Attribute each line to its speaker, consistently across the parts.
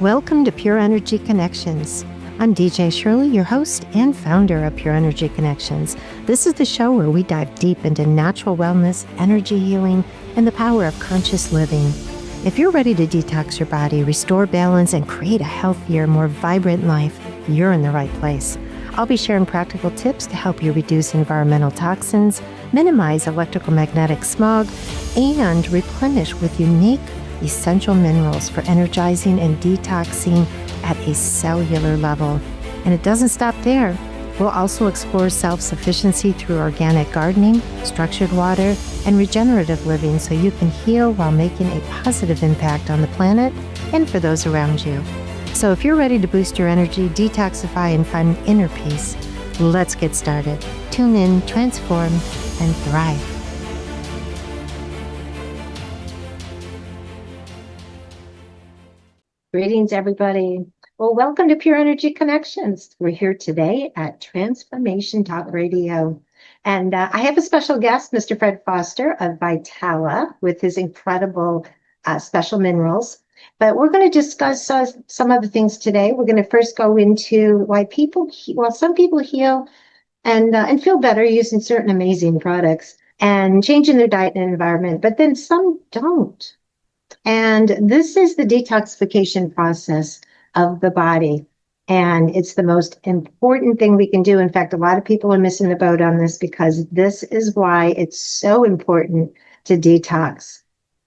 Speaker 1: Welcome to Pure Energy Connections. I'm DJ Shirley, your host and founder of Pure Energy Connections. This is the show where we dive deep into natural wellness, energy healing, and the power of conscious living. If you're ready to detox your body, restore balance, and create a healthier, more vibrant life, you're in the right place. I'll be sharing practical tips to help you reduce environmental toxins, minimize electromagnetic smog, and replenish with unique essential minerals for energizing and detoxing at a cellular level. And it doesn't stop there. We'll also explore self-sufficiency through organic gardening, structured water, and regenerative living so you can heal while making a positive impact on the planet and for those around you. So if you're ready to boost your energy, detoxify, and find inner peace, let's get started. Tune in, transform, and thrive. Greetings, everybody. Well, welcome to Pure Energy Connections. We're here today at Transformation Talk Radio. And I have a special guest, Mr. Fred Foster of Vitala, with his incredible special minerals. But we're going to discuss some of the things today. We're going to first go into why some people heal and feel better using certain amazing products and changing their diet and environment, but then some don't. And this is the detoxification process of the body. And it's the most important thing we can do. In fact, a lot of people are missing the boat on this because this is why it's so important to detox.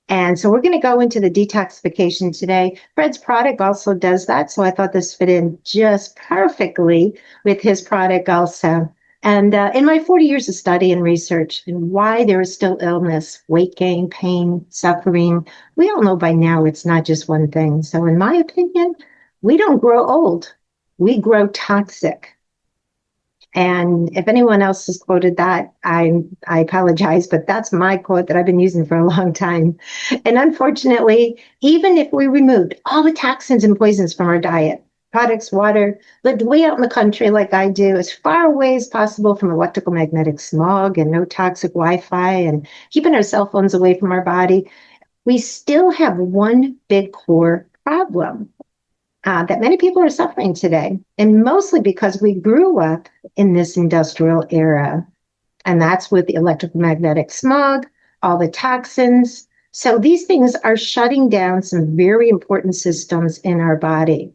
Speaker 1: And so we're going to go into the detoxification today. Fred's product also does that. So I thought this fit in just perfectly with his product also. And in my 40 years of study and research and why there is still illness, weight gain, pain, suffering, we all know by now it's not just one thing. So in my opinion, we don't grow old. We grow toxic. And if anyone else has quoted that, I apologize, but that's my quote that I've been using for a long time. And unfortunately, even if we removed all the toxins and poisons from our diet, products, water, lived way out in the country like I do, as far away as possible from electromagnetic smog and no toxic Wi-Fi and keeping our cell phones away from our body, we still have one big core problem that many people are suffering today, and mostly because we grew up in this industrial era, and that's with the electromagnetic smog, all the toxins. So these things are shutting down some very important systems in our body.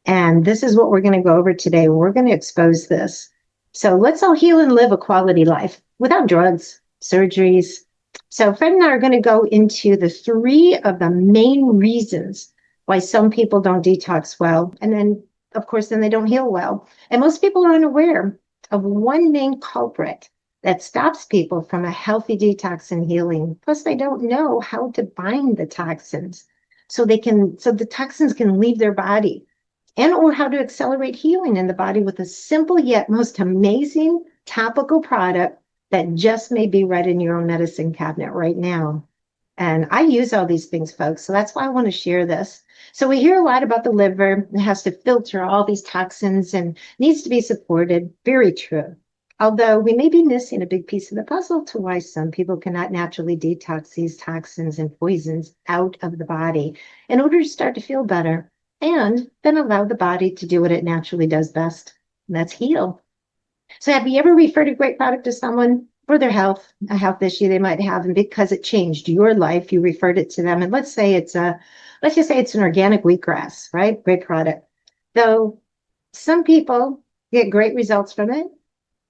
Speaker 1: And this is what we're going to go over today. We're going to expose this. So let's all heal and live a quality life without drugs, surgeries. So Fred and I are going to go into the three of the main reasons why some people don't detox well. And then, of course, then they don't heal well. And most people are unaware of one main culprit that stops people from a healthy detox and healing. Plus, they don't know how to bind the toxins so the toxins can leave their body. And or how to accelerate healing in the body with a simple yet most amazing topical product that just may be right in your own medicine cabinet right now. And I use all these things, folks, so that's why I want to share this. So we hear a lot about the liver. It has to filter all these toxins and needs to be supported. Very true. Although we may be missing a big piece of the puzzle to why some people cannot naturally detox these toxins and poisons out of the body in order to start to feel better. And then allow the body to do what it naturally does best, and that's heal. So have you ever referred a great product to someone for their health, a health issue they might have, and because it changed your life, you referred it to them? And let's just say it's an organic wheatgrass, right? Great product. Though some people get great results from it,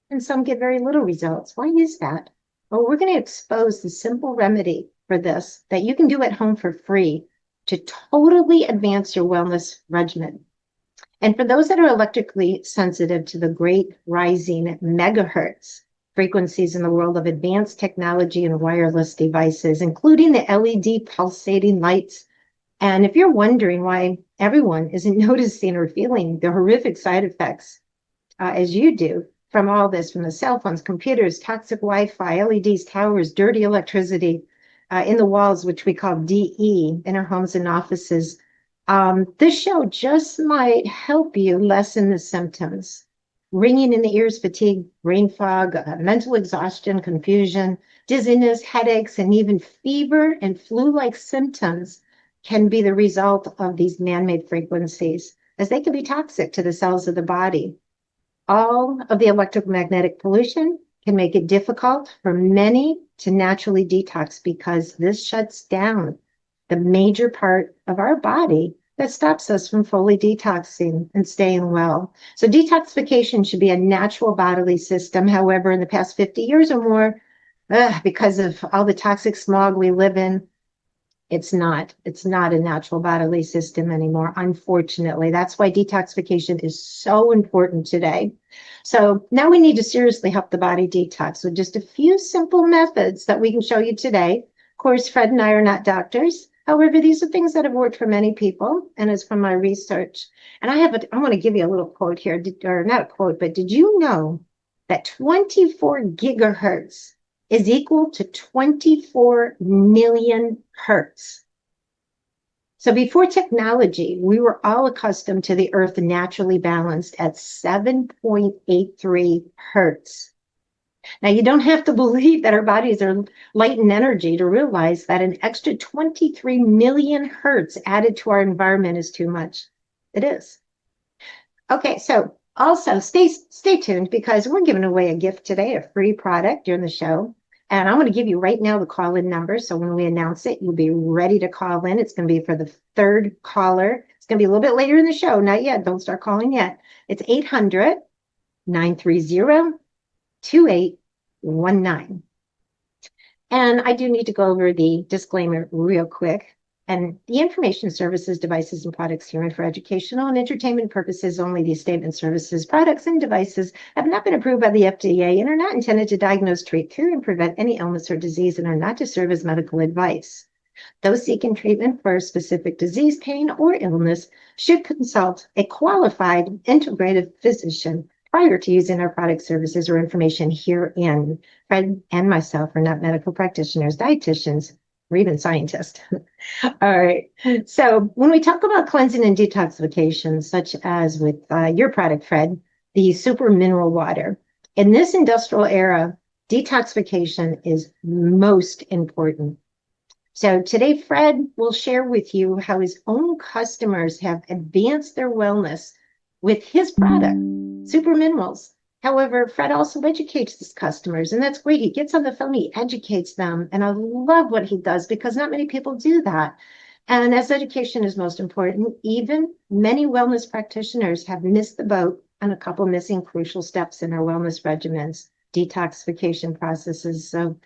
Speaker 1: and some get very little results. Why is that? Well, we're going to expose the simple remedy for this that you can do at home for free to totally advance your wellness regimen. And for those that are electrically sensitive to the great rising megahertz frequencies in the world of advanced technology and wireless devices, including the LED pulsating lights. And if you're wondering why everyone isn't noticing or feeling the horrific side effects as you do from all this, from the cell phones, computers, toxic Wi-Fi, LEDs, towers, dirty electricity, in the walls, which we call DE, in our homes and offices. This show just might help you lessen the symptoms. Ringing in the ears, fatigue, brain fog, mental exhaustion, confusion, dizziness, headaches, and even fever and flu-like symptoms can be the result of these man-made frequencies, as they can be toxic to the cells of the body. All of the electromagnetic pollution can make it difficult for many to naturally detox because this shuts down the major part of our body that stops us from fully detoxing and staying well. So detoxification should be a natural bodily system. However, in the past 50 years or more, because of all the toxic smog we live in, it's not a natural bodily system anymore, unfortunately. That's why detoxification is so important today. So now we need to seriously help the body detox with just a few simple methods that we can show you today. Of course, Fred and I are not doctors. However, these are things that have worked for many people, and it's from my research. And I want to give you a little quote here, or not a quote, but did you know that 24 gigahertz is equal to 24 million hertz? So before technology, we were all accustomed to the earth naturally balanced at 7.83 hertz. Now, you don't have to believe that our bodies are light in energy to realize that an extra 23 million hertz added to our environment is too much. It is. Okay, so also stay tuned because we're giving away a gift today, a free product during the show. And I'm going to give you right now the call-in number. So when we announce it, you'll be ready to call in. It's going to be for the third caller. It's going to be a little bit later in the show. Not yet. Don't start calling yet. It's 800-930-2819. And I do need to go over the disclaimer real quick. And the information, services, devices, and products herein for educational and entertainment purposes only. These statements, services, products, and devices have not been approved by the FDA and are not intended to diagnose, treat, cure, and prevent any illness or disease and are not to serve as medical advice. Those seeking treatment for a specific disease, pain, or illness should consult a qualified integrative physician prior to using our product, services, or information herein. Fred and myself are not medical practitioners, dietitians, or even scientists. All right. So when we talk about cleansing and detoxification, such as with your product, Fred, the super mineral water, in this industrial era, detoxification is most important. So today, Fred will share with you how his own customers have advanced their wellness with his product, super minerals. However, Fred also educates his customers, and that's great. He gets on the phone, he educates them, and I love what he does because not many people do that. And as education is most important, even many wellness practitioners have missed the boat on a couple missing crucial steps in our wellness regimens, detoxification processes. So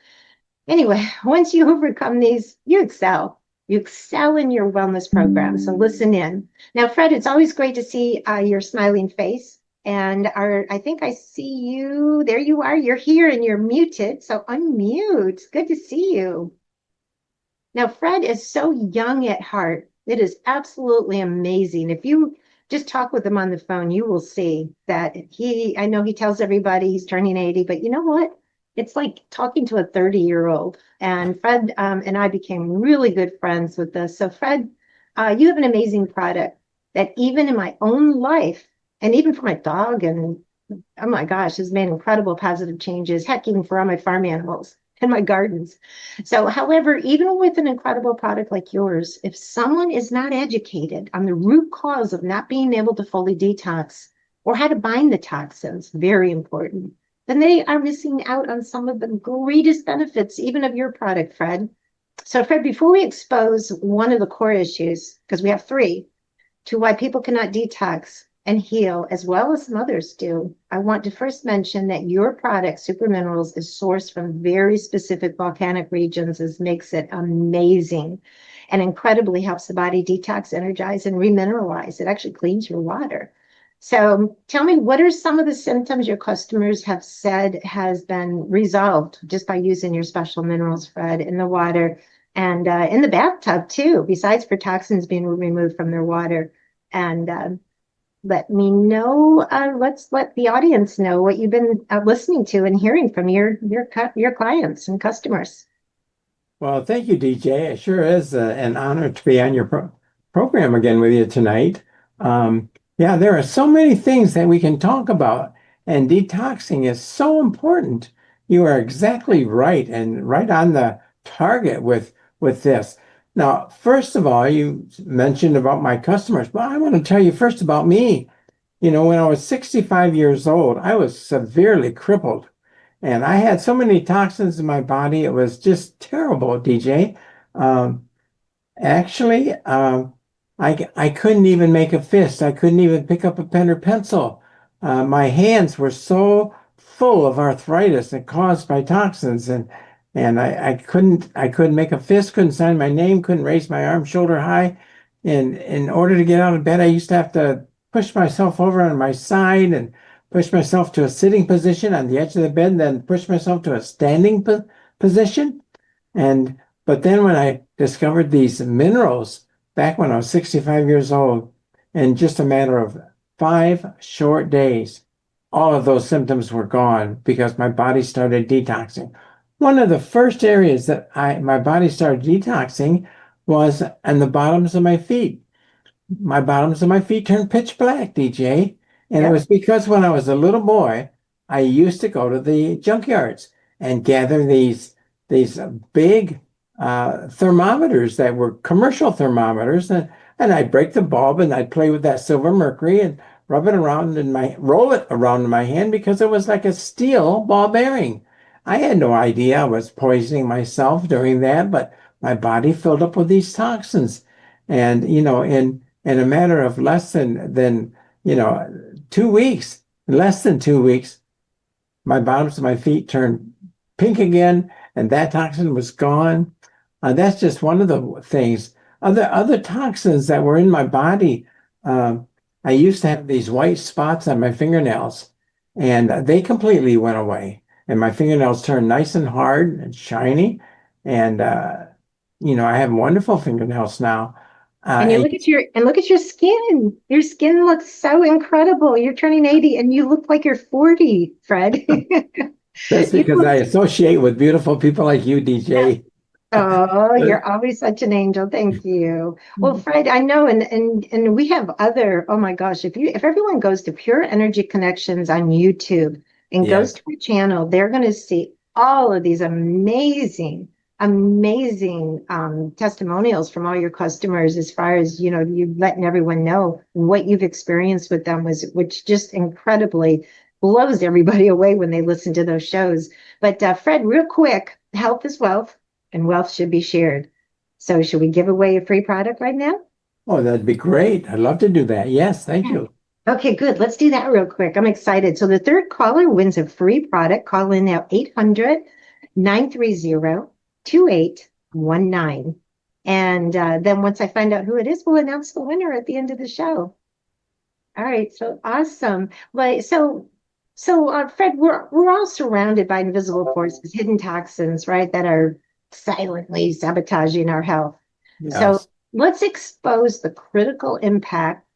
Speaker 1: anyway, once you overcome these, you excel. You excel in your wellness program. So listen in. Now, Fred, it's always great to see your smiling face. And I think I see you. There you are. You're here and you're muted. So unmute. Good to see you. Now, Fred is so young at heart. It is absolutely amazing. If you just talk with him on the phone, you will see that I know he tells everybody he's turning 80, but you know what? It's like talking to a 30-year-old. And Fred and I became really good friends with this. So Fred, you have an amazing product that even in my own life, and even for my dog, and oh my gosh, has made incredible positive changes, heck, even for all my farm animals and my gardens. So, however, even with an incredible product like yours, if someone is not educated on the root cause of not being able to fully detox or how to bind the toxins, very important, then they are missing out on some of the greatest benefits, even of your product, Fred. So, Fred, before we expose one of the core issues, because we have three, to why people cannot detox and heal as well as some others do, I want to first mention that your product, Super Minerals, is sourced from very specific volcanic regions, as makes it amazing and incredibly helps the body detox, energize, and remineralize. It actually cleans your water. So tell me, what are some of the symptoms your customers have said has been resolved just by using your special minerals, Fred, in the water and in the bathtub too, besides for toxins being removed from their water? And let me know, let's let the audience know what you've been listening to and hearing from your clients and customers.
Speaker 2: Well, thank you, DJ. It sure is an honor to be on your program again with you tonight. Yeah, there are so many things that we can talk about, and detoxing is so important. You are exactly right and right on the target with this. Now, first of all, you mentioned about my customers, but I want to tell you first about me. When I was 65 years old, I was severely crippled and I had so many toxins in my body. It was just terrible, DJ. Um, Actually, I couldn't even make a fist. I couldn't even pick up a pen or pencil. My hands were so full of arthritis and caused by toxins, and I couldn't make a fist, couldn't sign my name, couldn't raise my arm shoulder high. And in order to get out of bed, I used to have to push myself over on my side and push myself to a sitting position on the edge of the bed, then push myself to a standing position. And but then when I discovered these minerals back when I was 65 years old, in just a matter of 5 short days, all of those symptoms were gone because my body started detoxing. One of the first areas that my body started detoxing was on the bottoms of my feet. My bottoms of my feet turned pitch black, DJ. And it
Speaker 1: Yep.
Speaker 2: was because when I was a little boy, I used to go to the junkyards and gather these big thermometers that were commercial thermometers, and I'd break the bulb and I'd play with that silver mercury and roll it around in my hand because it was like a steel ball bearing. I had no idea I was poisoning myself doing that, but my body filled up with these toxins. And in a matter of less than 2 weeks, less than 2 weeks, my bottoms of my feet turned pink again, and that toxin was gone. That's just one of the things. Other toxins that were in my body. Um, I used to have these white spots on my fingernails, and they completely went away. And my fingernails turned nice and hard and shiny. And I have wonderful fingernails now.
Speaker 1: And you
Speaker 2: Uh,
Speaker 1: look at your skin. Your skin looks so incredible. You're turning 80 and you look like you're 40, Fred.
Speaker 2: That's
Speaker 1: You
Speaker 2: because I
Speaker 1: look,
Speaker 2: associate with beautiful people like you, DJ.
Speaker 1: oh, you're always such an angel. Thank you. Well, Fred, I know, and we have other, oh my gosh, if everyone goes to Pure Energy Connections on YouTube and goes
Speaker 2: Yes,
Speaker 1: to our channel, they're going to see all of these amazing testimonials from all your customers as far as, you letting everyone know what you've experienced with them which just incredibly blows everybody away when they listen to those shows. But Fred, real quick, health is wealth and wealth should be shared. So should we give away a free product right now?
Speaker 2: oh, that'd be great. I'd love to do that. Yes, thank
Speaker 1: Yeah.
Speaker 2: you.
Speaker 1: Okay, good. Let's do that real quick. I'm excited. So the third caller wins a free product. Call in now 800-930-2819. And then once I find out who it is, we'll announce the winner at the end of the show. All right, so awesome. Fred, we're all surrounded by invisible forces, hidden toxins, right, that are silently sabotaging our health. So
Speaker 2: Yes.
Speaker 1: let's expose the critical impact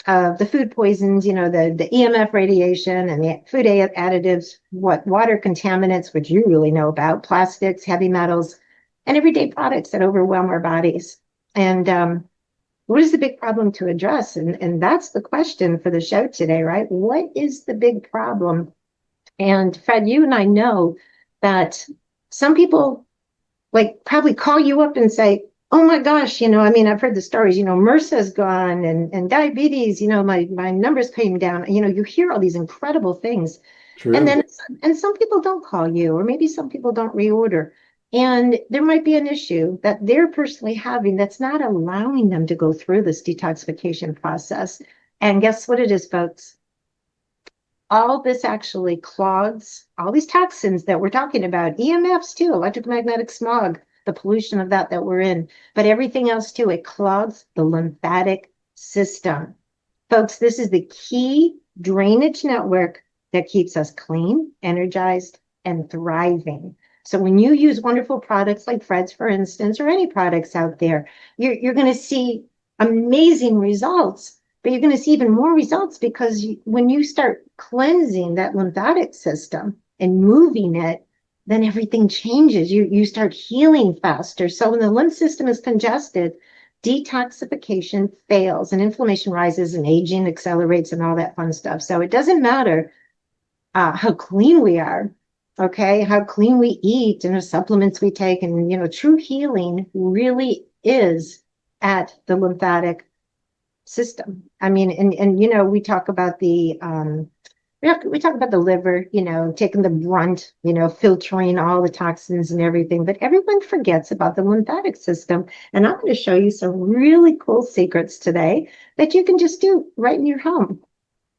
Speaker 1: of the food poisons, the EMF radiation and the food additives, what water contaminants, which you really know about, plastics, heavy metals, and everyday products that overwhelm our bodies. And what is the big problem to address? And that's the question for the show today, right? What is the big problem? And Fred, you and I know that some people like probably call you up and say, oh my gosh, I mean, I've heard the stories, MRSA's gone and diabetes, my numbers came down. You hear all these incredible things. And
Speaker 2: True.
Speaker 1: then, and some people don't call you, or maybe some people don't reorder. And there might be an issue that they're personally having that's not allowing them to go through this detoxification process. And guess what it is, folks? All this actually clogs all these toxins that we're talking about, EMFs too, electromagnetic smog, the pollution of that we're in, but everything else too, it clogs the lymphatic system. Folks, this is the key drainage network that keeps us clean, energized, and thriving. So when you use wonderful products like Fred's, for instance, or any products out there, you're going to see amazing results, but you're going to see even more results because when you start cleansing that lymphatic system and moving it, then everything changes. You start healing faster. So when the lymph system is congested, detoxification fails and inflammation rises and aging accelerates and all that fun stuff. So it doesn't matter how clean we are, okay, how clean we eat and the supplements we take. And, true healing really is at the lymphatic system. I mean, and you know, we talk about we talk about the liver, you know, taking the brunt, you know, filtering all the toxins and everything, but everyone forgets about the lymphatic system. And I'm going to show you some really cool secrets today that you can just do right in your home.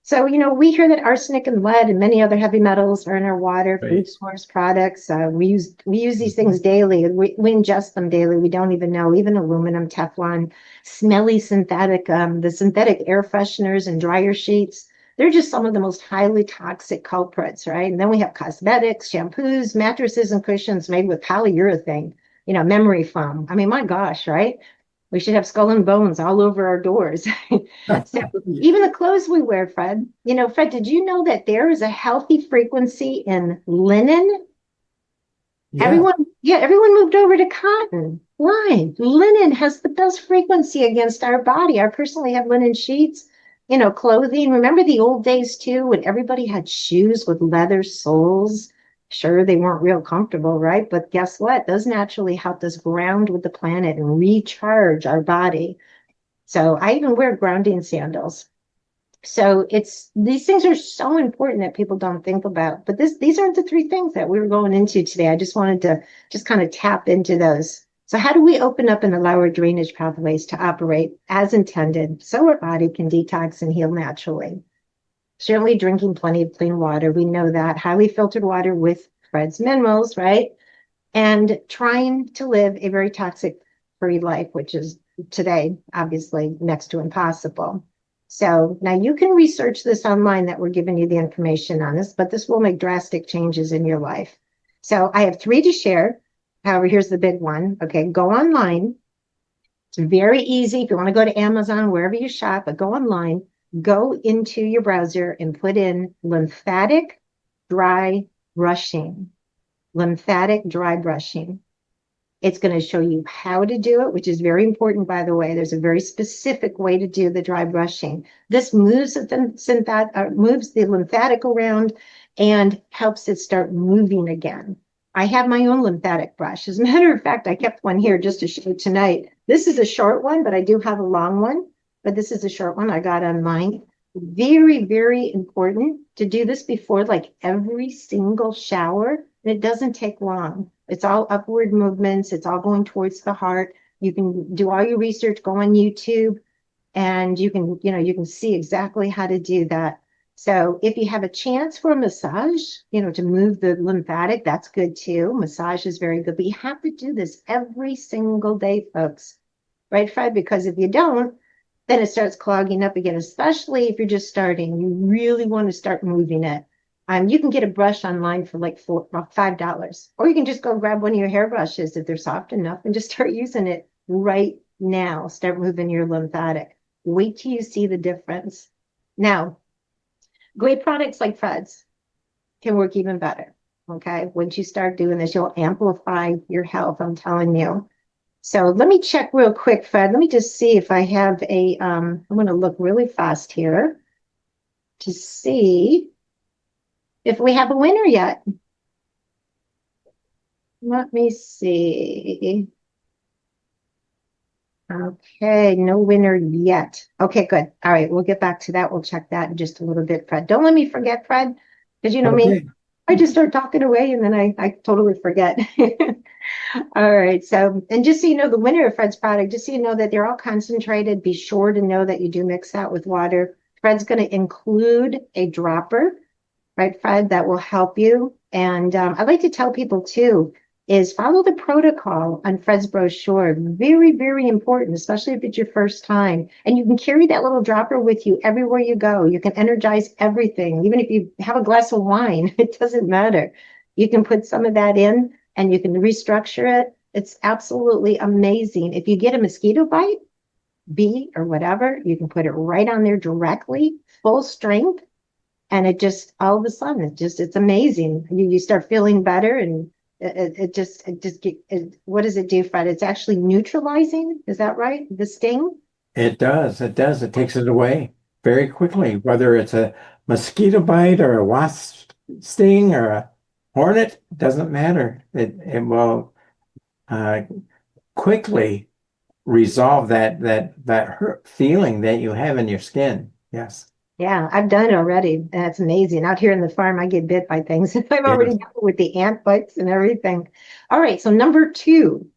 Speaker 1: So, you know, we hear that arsenic and lead and many other heavy metals are in our water, food
Speaker 2: Right.
Speaker 1: source products. We use these
Speaker 2: Mhm.
Speaker 1: things daily. We ingest them daily. We don't even know. Even aluminum, Teflon, smelly synthetic, the synthetic air fresheners and dryer sheets. They're just some of the most highly toxic culprits, right? And then we have cosmetics, shampoos, mattresses, and cushions made with polyurethane, you know, memory foam. I mean, my gosh, right? We should have skull and bones all over our doors. So even the clothes we wear, Fred, you know, Fred, did you know that there is a healthy frequency in linen?
Speaker 2: Yeah.
Speaker 1: Everyone moved over to cotton. Why? Linen has the best frequency against our body. I personally have linen sheets, you know, clothing. Remember the old days too, when everybody had shoes with leather soles? Sure, they weren't real comfortable, right? But guess what? Those naturally helped us ground with the planet and recharge our body. So I even wear grounding sandals. So it's these things are so important that people don't think about. But these aren't the three things that we were going into today. I just wanted to just kind of tap into those. So how do we open up and allow our drainage pathways to operate as intended so our body can detox and heal naturally? Certainly drinking plenty of clean water. We know that highly filtered water with Fred's minerals, right? And trying to live a very toxic free life, which is today obviously next to impossible. So now you can research this online that we're giving you the information on this, but this will make drastic changes in your life. So I have three to share. However, here's the big one. Okay, go online. It's very easy. If you want to go to Amazon, wherever you shop, but go online, go into your browser and put in lymphatic dry brushing. Lymphatic dry brushing. It's going to show you how to do it, which is very important, by the way. There's a very specific way to do the dry brushing. This moves the lymphatic around and helps it start moving again. I have my own lymphatic brush. As a matter of fact, I kept one here just to show tonight. This is a short one, but I do have a long one. But this is a short one I got online. Very, very important to do this before like every single shower. And it doesn't take long. It's all upward movements. It's all going towards the heart. You can do all your research, go on YouTube, and you can see exactly how to do that. So if you have a chance for a massage, you know, to move the lymphatic, that's good too. Massage is very good, but you have to do this every single day, folks. Right, Fred? Because if you don't, then it starts clogging up again, especially if you're just starting. You really want to start moving it. You can get a brush online for like $5, or you can just go grab one of your hairbrushes if they're soft enough and just start using it right now. Start moving your lymphatic. Wait till you see the difference. Now, great products like Fred's can work even better. Okay. Once you start doing this, you'll amplify your health. I'm telling you. So let me check real quick, Fred. Let me just see if I have I'm going to look really fast here to see if we have a winner yet. Let me see. Okay, no winner yet. Okay, good. All right, we'll get back to that. We'll check that in just a little bit, Fred. Don't let me forget, Fred, because you know me,
Speaker 2: Okay.
Speaker 1: I just start talking away and then I totally forget. All right. So, and just so you know, the winner of Fred's product, just so you know that they're all concentrated, be sure to know that you do mix that with water. Fred's going to include a dropper, right, Fred, that will help you. And I like to tell people too, is follow the protocol on Fred's brochure. Very, very important, especially if it's your first time. And you can carry that little dropper with you everywhere you go. You can energize everything. Even if you have a glass of wine, it doesn't matter. You can put some of that in and you can restructure it. It's absolutely amazing. If you get a mosquito bite, bee or whatever, you can put it right on there directly, full strength, and it just all of a sudden it's amazing. You start feeling better, and what does it do, Fred? It's actually neutralizing. Is that right? The sting.
Speaker 2: It does. It does. It takes it away very quickly, whether it's a mosquito bite or a wasp sting or a hornet, doesn't matter. It will uh, quickly resolve that hurt feeling that you have in your skin. Yes.
Speaker 1: Yeah, I've done it already. That's amazing. Out here in the farm, I get bit by things. I've already
Speaker 2: Yes.
Speaker 1: done it with the ant bites and everything. All right, so number two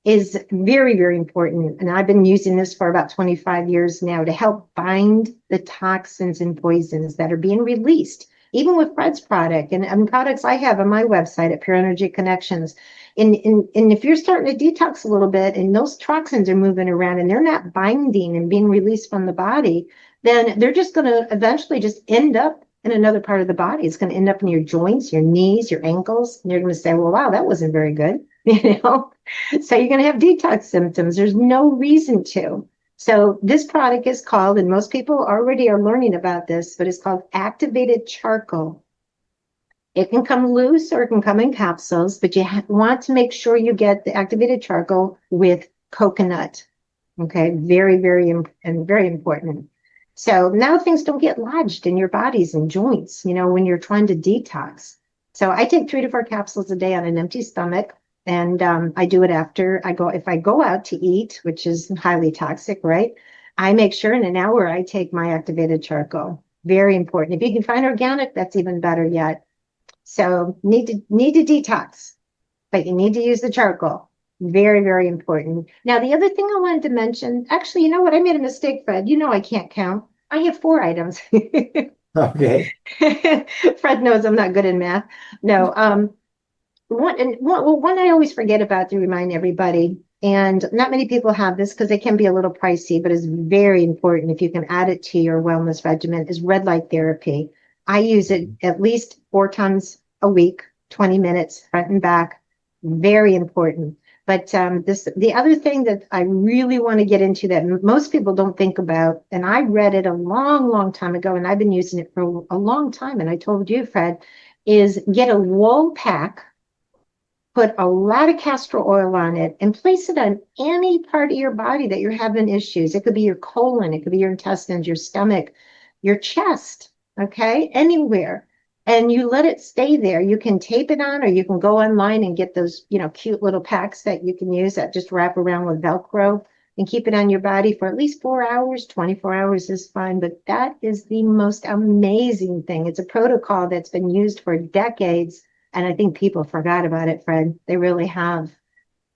Speaker 1: is very, very important. And I've been using this for about 25 years now to help bind the toxins and poisons that are being released, even with Fred's product and products I have on my website at Pure Energy Connections. And if you're starting to detox a little bit and those toxins are moving around and they're not binding and being released from the body, then they're just going to eventually just end up in another part of the body. It's going to end up in your joints, your knees, your ankles. And you're going to say, well, wow, that wasn't very good. You know, so you're going to have detox symptoms. There's no reason to. So this product is called, and most people already are learning about this, but it's called activated charcoal. It can come loose or it can come in capsules, but you want to make sure you get the activated charcoal with coconut. Okay, very, very important. So now things don't get lodged in your bodies and joints, you know, when you're trying to detox. So I take 3 to 4 capsules a day on an empty stomach. And I do it after if I go out to eat, which is highly toxic, right? I make sure in an hour I take my activated charcoal. Very important. If you can find organic, that's even better yet. So need to detox, but you need to use the charcoal. Very, very important. Now, the other thing I wanted to mention, actually, you know what? I made a mistake, Fred. You know I can't count. I have 4 items.
Speaker 2: Okay.
Speaker 1: Fred knows I'm not good in math. No, one I always forget about to remind everybody, and not many people have this because they can be a little pricey, but it's very important if you can add it to your wellness regimen, is red light therapy. I use it at least 4 times a week, 20 minutes front and back. Very important. But the other thing that I really want to get into that most people don't think about, and I read it a long, long time ago, and I've been using it for a long time, and I told you, Fred, is get a wool pack, put a lot of castor oil on it, and place it on any part of your body that you're having issues. It could be your colon, it could be your intestines, your stomach, your chest, okay, anywhere. And you let it stay there. You can tape it on, or you can go online and get those, you know, cute little packs that you can use that just wrap around with Velcro and keep it on your body for at least 4 hours. 24 hours is fine, but that is the most amazing thing. It's a protocol that's been used for decades, and I think people forgot about it, Fred. They really have.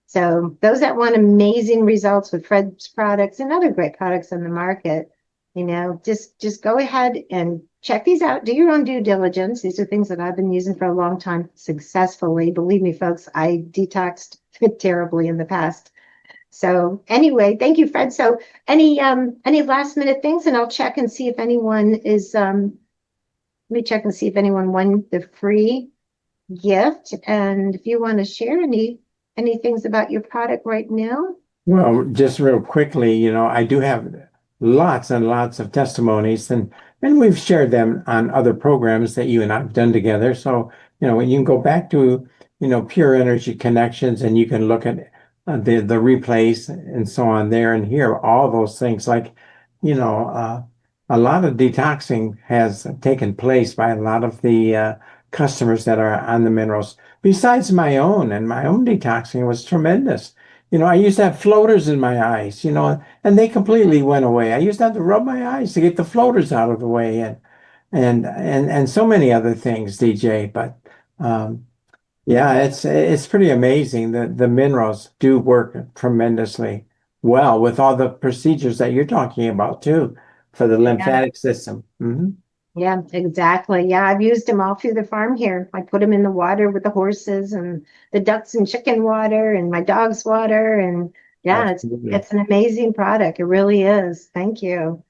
Speaker 1: So those that want amazing results with Fred's products and other great products on the market, you know, just go ahead and check these out. Do your own due diligence. These are things that I've been using for a long time successfully. Believe me, folks, I detoxed terribly in the past. So anyway, thank you, Fred. So any last minute things, and I'll check and see if anyone is let me check and see if anyone won the free gift. And if you want to share any things about your product right now.
Speaker 2: Well, just real quickly, you know, I do have lots and lots of testimonies, and we've shared them on other programs that you and I've done together. So, you know, when you can go back to, you know, Pure Energy Connections, and you can look at the replays and so on there and hear all those things. Like, you know, a lot of detoxing has taken place by a lot of the customers that are on the minerals. Besides my own, and my own detoxing was tremendous. You know, I used to have floaters in my eyes, you know, and they completely went away. I used to have to rub my eyes to get the floaters out of the way, and so many other things, DJ. But yeah, it's pretty amazing that the minerals do work tremendously well with all the procedures that you're talking about too, for the
Speaker 1: Yeah.
Speaker 2: lymphatic system. Hmm.
Speaker 1: Yeah, exactly. Yeah, I've used them all through the farm here. I put them in the water with the horses and the ducks and chicken water and my dog's water. And yeah,
Speaker 2: Absolutely.
Speaker 1: it's an amazing product. It really is. Thank you.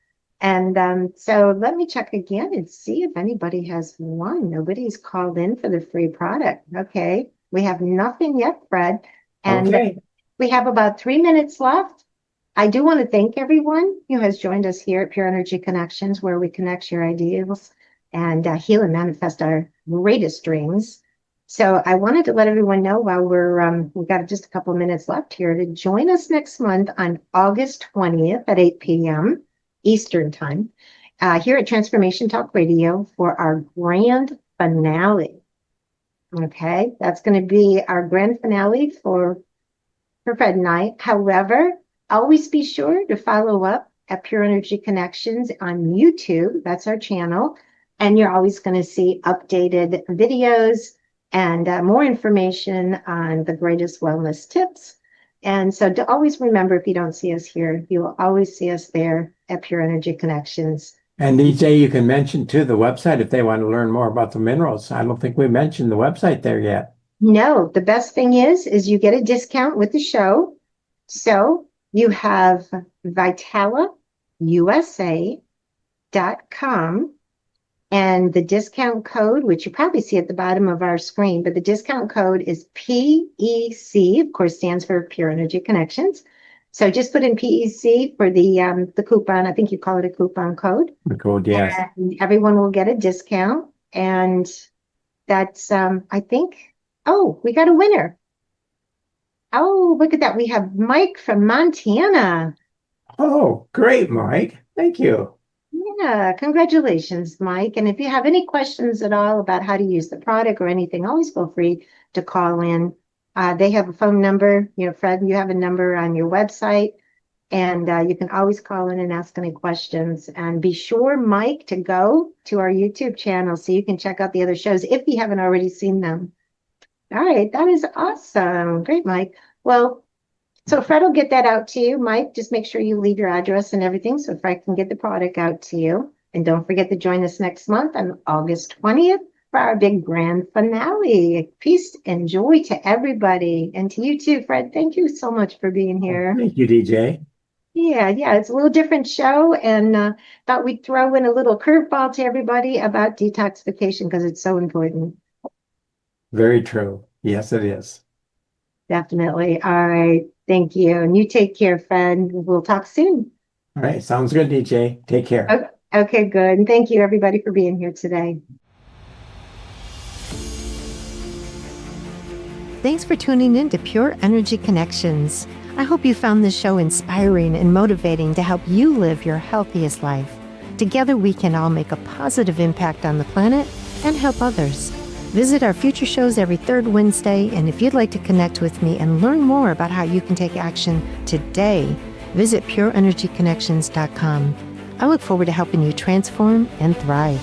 Speaker 1: And so let me check again and see if anybody has won. Nobody's called in for the free product. Okay. We have nothing yet, Fred. And
Speaker 2: Okay.
Speaker 1: we have about 3 minutes left. I do want to thank everyone who has joined us here at Pure Energy Connections, where we connect your ideals and heal and manifest our greatest dreams. So I wanted to let everyone know while we've got just a couple of minutes left here to join us next month on August 20th at 8 p.m. Eastern Time here at Transformation Talk Radio for our grand finale. Okay, that's going to be our grand finale for Fred and I. However, Always be sure to follow up at Pure Energy Connections on YouTube. That's our channel. And you're always going to see updated videos and more information on the greatest wellness tips. And so to always remember, if you don't see us here, you will always see us there at Pure Energy Connections.
Speaker 2: And DJ, you can mention too the website if they want to learn more about the minerals. I don't think we mentioned the website there yet.
Speaker 1: No, the best thing is you get a discount with the show. So you have VitalaUSA.com and the discount code, which you probably see at the bottom of our screen, but the discount code is PEC, of course, stands for Pure Energy Connections. So just put in PEC for the coupon. I think you call it a coupon code.
Speaker 2: The code, yes.
Speaker 1: And everyone will get a discount. And that's, I think, oh, we got a winner. Oh, look at that. We have Mike from Montana.
Speaker 2: Oh, great, Mike. Thank you.
Speaker 1: Yeah, congratulations, Mike. And if you have any questions at all about how to use the product or anything, always feel free to call in. They have a phone number. You know, Fred, you have a number on your website, and you can always call in and ask any questions. And be sure, Mike, to go to our YouTube channel so you can check out the other shows if you haven't already seen them. All right, that is awesome. Great, Mike. Well, so Fred will get that out to you. Mike, just make sure you leave your address and everything so Fred can get the product out to you. And don't forget to join us next month on August 20th for our big grand finale. Peace and joy to everybody. And to you too, Fred. Thank you so much for being here.
Speaker 2: Thank you, DJ.
Speaker 1: Yeah, it's a little different show, and thought we'd throw in a little curveball to everybody about detoxification because it's so important.
Speaker 2: Very true. Yes, it is.
Speaker 1: Definitely. All right. Thank you. And you take care, Fred. We'll talk soon.
Speaker 2: All right. Sounds good, DJ. Take care.
Speaker 1: Okay, good. And thank you, everybody, for being here today. Thanks for tuning in to Pure Energy Connections. I hope you found this show inspiring and motivating to help you live your healthiest life. Together, we can all make a positive impact on the planet and help others. Visit our future shows every third Wednesday, and if you'd like to connect with me and learn more about how you can take action today, visit pureenergyconnections.com. I look forward to helping you transform and thrive.